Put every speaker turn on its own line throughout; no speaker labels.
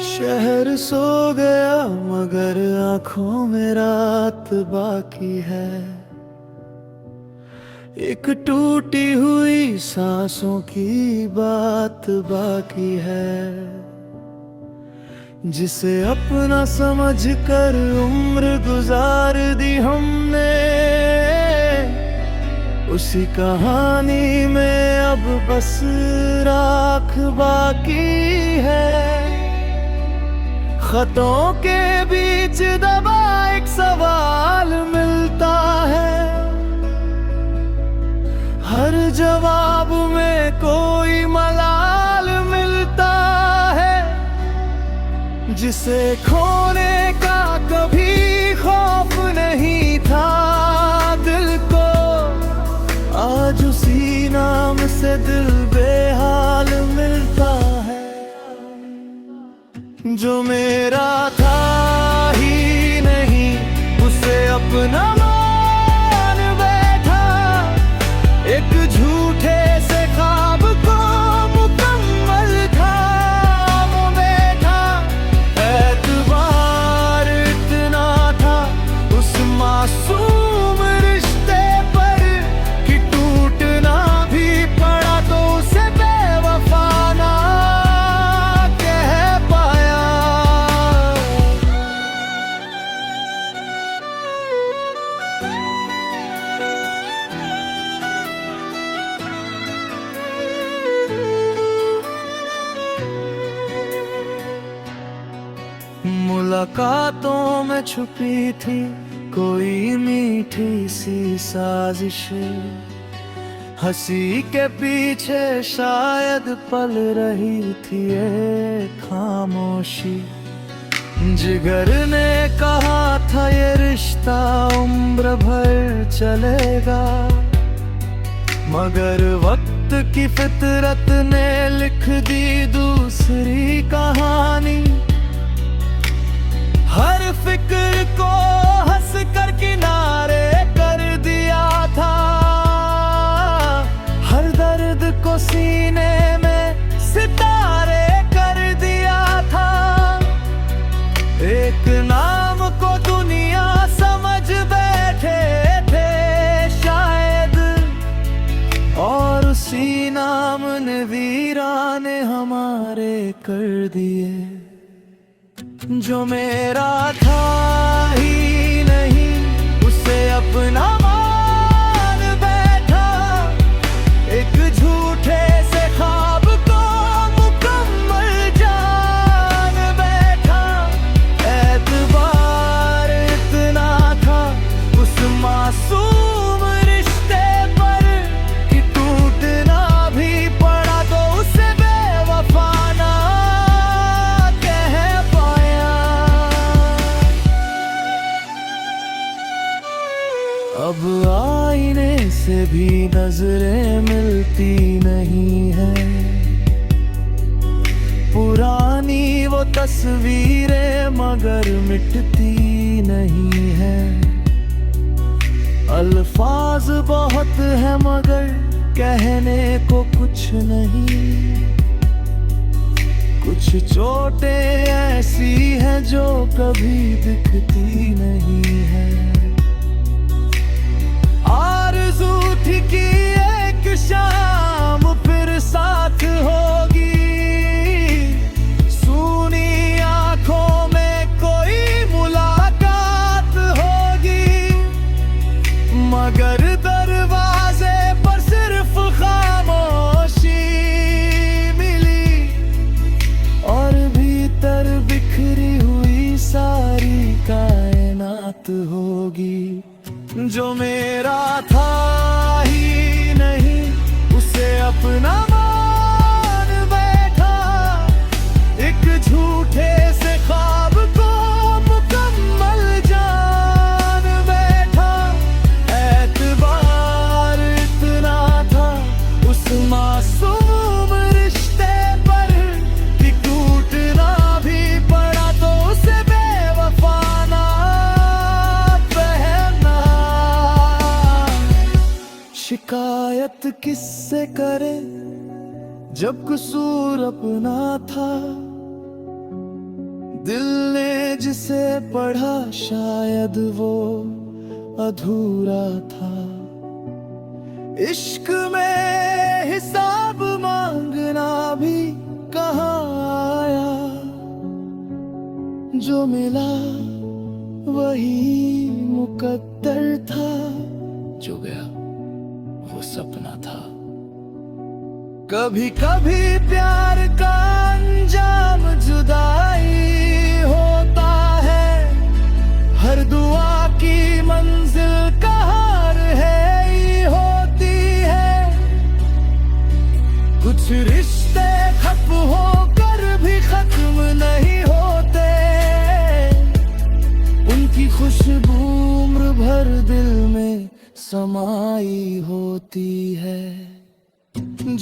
शहर सो गया मगर आंखों में रात बाकी है। एक टूटी हुई सांसों की बात बाकी है। जिसे अपना समझ कर उम्र गुजार दी हमने, उसी कहानी में अब बस राख बाकी है। खतों के बीच दबा एक सवाल मिलता है, हर जवाब में कोई मलाल मिलता है। जिसे खोने का कभी खौफ नहीं था दिल को, आज उसी नाम से दिल बेहाल मिलता है। जो मेरा था ही नहीं उसे अपना मान बैठा, एक झूठे से ख्वाब को मुकम्मल था वो बैठा। एतबार इतना था उस मासूम रिश्ते पर कि टूटना भी पड़ा तो उसे बेवफा ना कह पाया। मुलाकातों में छुपी थी कोई मीठी सी साजिश, हंसी के पीछे शायद पल रही थी एक खामोशी। जिगर ने कहा था ये रिश्ता उम्र भर चलेगा, मगर वक्त की फितरत ने लिख दी दूसरी कहानी। हर फिक्र को हंस कर किनारे कर दिया था, हर दर्द को सीने में सितारे कर दिया था। एक नाम को दुनिया समझ बैठे थे शायद, और उसी नाम ने वीराने हमारे कर दिए। जो मेरा था ही नहीं उसे अपना मान बैठा, एक झूठे से ख्वाब को मुकम्मल जान बैठा। एतबार इतना था उस मासूम रिश्ते पर कि टूटना भी पड़ा तो उसे बेवफा ना कह पाया। अब आईने से भी नजरें मिलती नहीं है, पुरानी वो तस्वीरें मगर मिटती नहीं है। अल्फाज बहुत है मगर कहने को कुछ नहीं, कुछ चोटें ऐसी हैं जो कभी दिखती नहीं है। आरज़ू थी कि एक शाम फिर साथ होगी, सूनी आंखों में कोई मुलाकात होगी, मगर दरवाजे पर सिर्फ खामोशी मिली, और भीतर बिखरी हुई सारी कायनात होगी। जो मेरा था ही नहीं उसे अपना मान बैठा, एक झूठे से ख्वाब को मुकम्मल जान बैठा। एतबार इतना था उस मासूम रिश्ते पर कि टूटना भी पड़ा तो उसे बेवफा ना कहना। शिकायत किससे करे जब कसूर अपना था, दिल ने जिसे पढ़ा शायद वो अधूरा था। इश्क में हिसाब मांगना भी कहाँ आया, जो मिला वही मुकद्दर था, जो गया वो सपना था। कभी कभी प्यार का अंजाम जुदाई होता है, हर दुआ की मंजिल का हार है ही होती है। कुछ रिश्ते खत्म होकर भी खत्म नहीं होते, उनकी खुशबू उम्र भर दिल में समाई होती है।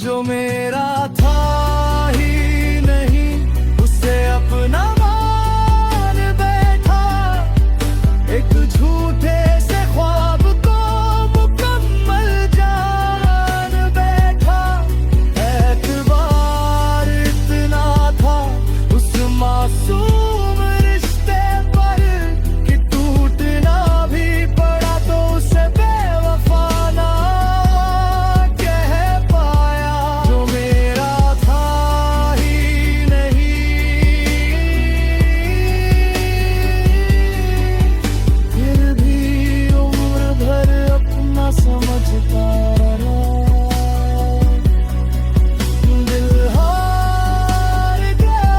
जो मेरा था ही नहीं उसे अपना मान बैठा, एक झूठे से ख्वाब को मुकम्मल जान बैठा। एतबार इतना था उस मासूम रिश्ते पर कि टूटना भी पड़ा तो उसे बेवफा ना कह पाया। जो मेरा था ही नहीं, फिर भी उम्र भर अपना समझता रहा। दिल हार गया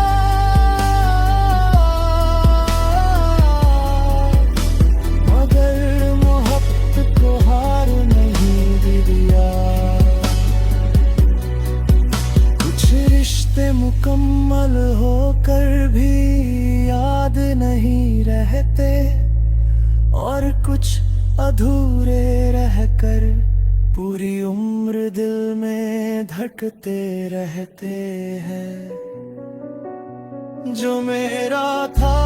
मगर मोहब्बत को हार नहीं दिया। कुछ रिश्ते मुकम्मल होकर भी याद नहीं रहते, और कुछ अधूरे रहकर पूरी उम्र दिल में धड़कते रहते हैं। जो मेरा था